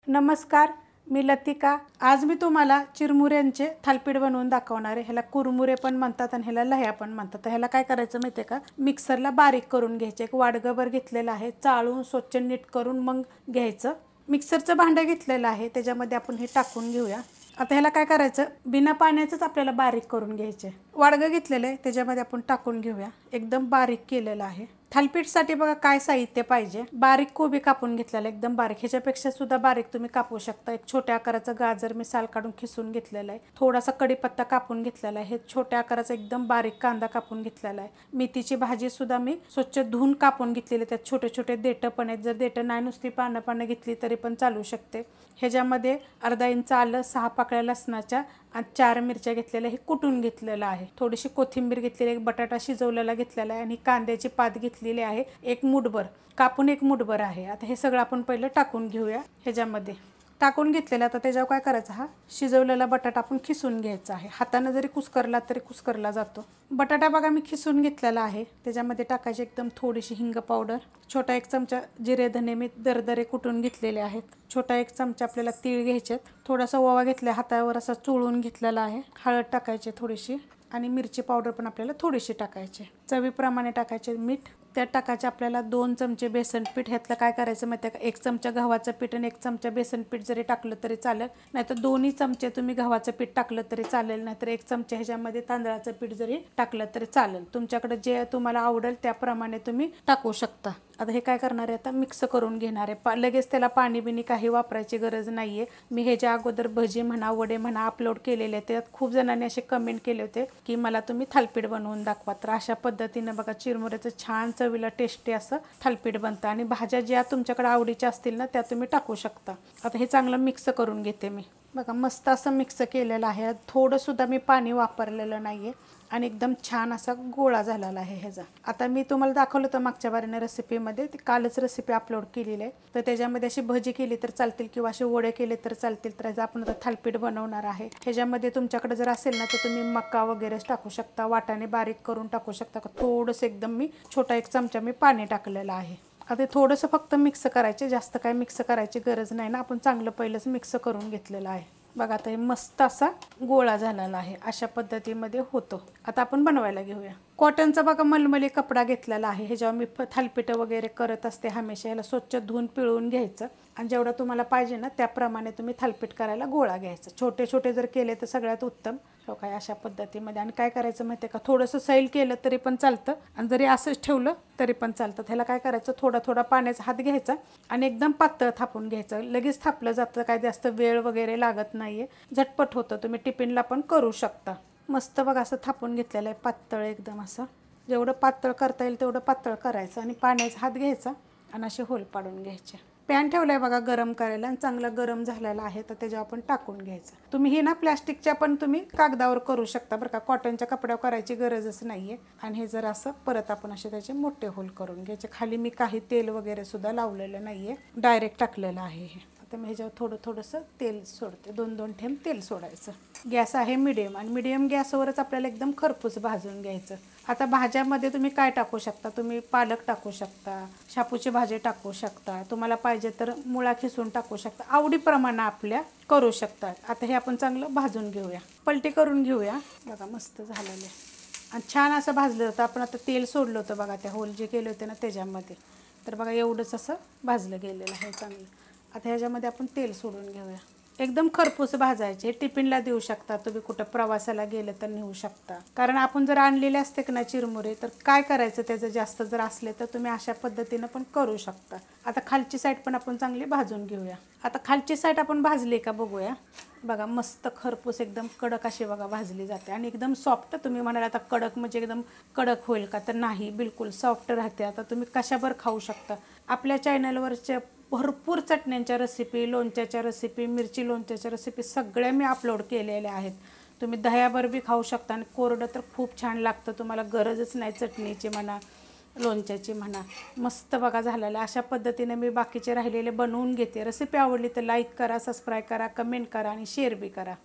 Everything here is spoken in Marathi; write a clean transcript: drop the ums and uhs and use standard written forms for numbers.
नमस्कार, मी लतिका। आज मी तुम्हाला चिरमुऱ्यांचे थालीपीठ बनवून दाखवणार आहे। ह्याला कुरमुरे पण म्हणतात आणि ह्याला लह्या पण म्हणतात। तर ह्याला काय करायचं माहिती आहे का, मिक्सरला बारीक करून घ्यायचे। एक वाडगभर घेतलेला आहे, चाळून स्वच्छ नीट करून मग घ्यायचं। मिक्सरचं भांडं घेतलेलं आहे, त्याच्यामध्ये आपण हे टाकून घेऊया। आता ह्याला काय करायचं, बिना पाण्याचंच आपल्याला बारीक करून घ्यायचे। वाडगं घेतलेलं आहे, त्याच्यामध्ये आपण टाकून घेऊया। एकदम बारीक केलेलं आहे। थालीपीठसाठी बघा काय साहित्य पाहिजे। बारीक कोबी कापून घेतलेला, एकदम बारीक, ह्याच्यापेक्षा सुद्धा बारीक तुम्ही कापू शकता। एक छोट्या आकाराचं गाजर मी साल काढून खिसून घेतलेला आहे। थोडासा कढीपत्ता कापून घेतलेला आहे। छोट्या आकाराचा एकदम बारीक कांदा कापून घेतलेला आहे। मेथीची भाजी सुद्धा मी स्वच्छ धुवून कापून घेतलेली, त्यात छोटे छोटे देठं पण आहेत। जर देठं नाही नुसती पानं घेतली तरी पण चालू शकते। ह्याच्यामध्ये अर्धा इंच आलं, 6 पाकळ्या लसणाच्या आणि 4 मिरच्या घेतलेल्या, हे कुटून घेतलेलं आहे। थोडीशी कोथिंबीर घेतलेली, एक बटाटा शिजवलेला घेतलेला आहे आणि कांद्याची पात घेतलेली आहे, एक मुठभर कापून, एक मुठभर आहे। आता हे सगळं आपण पहिलं टाकून घेऊया। ह्याच्यामध्ये टाकून घेतलेलं, आता त्याच्यावर काय करायचं, हा शिजवलेला बटाटा आपण खिसून घ्यायचा आहे। हाताने जरी कुस्करला तरी कुस्करला जातो। बटाटा बघा मी खिसून घेतलेला आहे, त्याच्यामध्ये टाकायची एकदम थोडीशी हिंग पावडर, छोटा 1 चमचा जिरे धने मी दरदरे कुटून घेतलेले आहेत। छोटा 1 चमचा आपल्याला तीळ घ्यायचे, थोडासा ओवा घेतला, हातावर असा चोळून घेतलेला आहे। हळद टाकायची थोडीशी आणि मिरची पावडर पण आपल्याला थोडीशी टाकायची। चवीप्रमाणे टाकायचे मीठ। त्यात टाकायचे आपल्याला 2 चमचे बेसन पीठ। ह्यातलं काय करायचं माहिती आहे का, 1 चमचा गव्हाचं पीठ आणि 1 चमचा बेसन पीठ जरी टाकलं तरी चालेल, नाहीतर दोन्ही चमचे तुम्ही गव्हाचं पीठ टाकलं तरी चालेल, नाहीतर 1 चमचा ह्याच्यामध्ये तांदळाचं पीठ जरी टाकलं तरी चालेल। तुमच्याकडे जे तुम्हाला आवडेल त्याप्रमाणे तुम्ही टाकू शकता। आता हे काय करणार आहे, आता मिक्स करून घेणार आहे। लगेच त्याला पाणी बिनी काही वापरायची गरज नाही आहे। मी ह्याच्या अगोदर भजी म्हणा, वडे म्हणा अपलोड केलेले, त्यात खूप जणांनी असे कमेंट केले होते की मला तुम्ही थालीपीठ बनवून दाखवा। तर अशा पद्धतीनं बघा चिरमुऱ्याचं छान चवीला टेस्टी असं थालीपीठ बनतं आणि भाज्या ज्या तुमच्याकडे आवडीच्या असतील ना त्या तुम्ही टाकू शकता। आता हे चांगलं मिक्स करून घेते मी। बघा मस्त असं मिक्स केलेलं आहे, थोडंसुद्धा मी पाणी वापरलेलं नाही आहे आणि एकदम छान असा गोळा झालेला आहे ह्याचा। आता मी तुम्हाला दाखवलं होतं मागच्या बारीने रेसिपीमध्ये, ती कालच रेसिपी अपलोड केलेली आहे। तर त्याच्यामध्ये अशी भजी केली तर चालतील किंवा असे वडे केले तर चालतील। तर आपण आता थालीपीठ बनवणार आहे। ह्याच्यामध्ये तुमच्याकडे जर असेल ना तर तुम्ही मका वगैरे टाकू शकता, वाटाणे बारीक करून टाकू शकता। थोडंसं एकदम मी छोटा 1 चमचा मी पाणी टाकलेलं आहे। आता थोडंसं फक्त मिक्स करायचे, जास्त काय मिक्स करायची गरज नाही ना, आपण चांगलं पहिलंच मिक्स करून घेतलेलं आहे। बघा आता हे मस्त असा गोळा झालेला आहे, अशा पद्धतीमध्ये होतो। आता आपण बनवायला घेऊया। कॉटनचा बघा मलमली कपडा घेतलेला आहे, ह्याच्यावर मी थालीपीठ वगैरे करत असते हमेशा। ह्याला स्वच्छ धुवून पिळून घ्यायचं आणि जेवढं तुम्हाला पाहिजे ना त्याप्रमाणे तुम्ही थालीपीठ करायला गोळा घ्यायचा। छोटे छोटे जर केले तर सगळ्यात उत्तम। हो काय, अशा पद्धतीमध्ये। आणि काय करायचं माहिती आहे का, थोडंसं सैल केलं तरी पण चालतं आणि जरी असंच ठेवलं तरी पण चालतं। ह्याला काय करायचं, थोडा थोडा पाण्याचा हात घ्यायचा आणि एकदम पातळ थापून घ्यायचं। लगेच थापलं जातं, काय जास्त वेळ वगैरे लागत नाही आहे, झटपट होतं। तुम्ही टिफिनला पण करू शकता। मस्त बघा असं थापून घेतलेलं आहे, पातळ एकदम असं। जेवढं पातळ करता येईल तेवढं पातळ करायचं आणि पाण्याचा हात घ्यायचा आणि असे होल पाडून घ्यायचे। पॅन ठेवलाय बघा गरम करायला आणि चांगला गरम झालेला आहे, तर त्याच्यावर आपण टाकून घ्यायचं। तुम्ही हे ना प्लॅस्टिकच्या पण तुम्ही कागदावर करू शकता बरं का, कॉटनच्या कपड्यावर करायची गरजच नाही आहे। आणि हे जर असं परत आपण असे त्याचे मोठे होल करून घ्यायचे। खाली मी काही तेल वगैरे सुद्धा लावलेलं नाही आहे, डायरेक्ट टाकलेलं आहे हे। आता मी ह्याच्यावर थोडंसं तेल सोडते, 2-2 थेंब तेल सोडायचं। गॅस आहे मिडियम आणि मिडियम गॅसवरच आपल्याला एकदम खरपूस भाजून घ्यायचं। आता भाज्यामध्ये तुम्ही काय टाकू शकता, तुम्ही पालक टाकू शकता, शापूची भाजी टाकू शकता, तुम्हाला पाहिजे तर मुळा खिसून टाकू शकता, आवडीप्रमाणे आपल्या करू शकता। आता हे आपण चांगलं भाजून घेऊया, पलटी करून घेऊया। बघा मस्त झालेलं आहे आणि छान असं भाजलं होतं। आपण आता तेल सोडलं होतं बघा त्या होल जे केले होते ना त्याच्यामध्ये, तर बघा एवढंच असं भाजलं गेलेलं आहे चांगलं। आता ह्याच्यामध्ये आपण तेल सोडून घेऊया, एकदम खरपूस भाजायचे। टिफिनला देऊ शकता तुम्ही, कुठं प्रवासाला गेलं तर नेऊ शकता। कारण आपण जर आणलेले असते की ना चिरमुरे, तर काय करायचं त्याचं जास्त जर असले तर तुम्ही अशा पद्धतीनं पण करू शकता। आता खालची साईड पण आपण चांगली भाजून घेऊया। आता खालची साईड आपण भाजली का बघूया। बघा मस्त खरपूस एकदम कडक अशी बघा भाजली जाते आणि एकदम सॉफ्ट। तुम्ही म्हणाल आता कडक म्हणजे एकदम कडक होईल का, तर नाही, बिलकुल सॉफ्ट राहते। आता तुम्ही कशावर खाऊ शकता। आपल्या चॅनलवरच्या भरपूर चटण्यांच्या रेसिपी, लोणच्याच्या रेसिपी, मिरची लोणच्याच्या रेसिपी सगळ्या मी अपलोड केलेल्या आहेत। तुम्ही दह्यावर बी खाऊ शकता आणि कोरडं तर खूप छान लागतं, तुम्हाला गरजच नाही चटणीची म्हणा, लोणच्याची म्हणा। मस्त बघा झालेलं, अशा पद्धतीने मी बाकीचे राहिलेले बनवून घेते। रेसिपी आवडली तर लाईक करा, सबस्क्राईब करा, कमेंट करा आणि शेअर बी करा।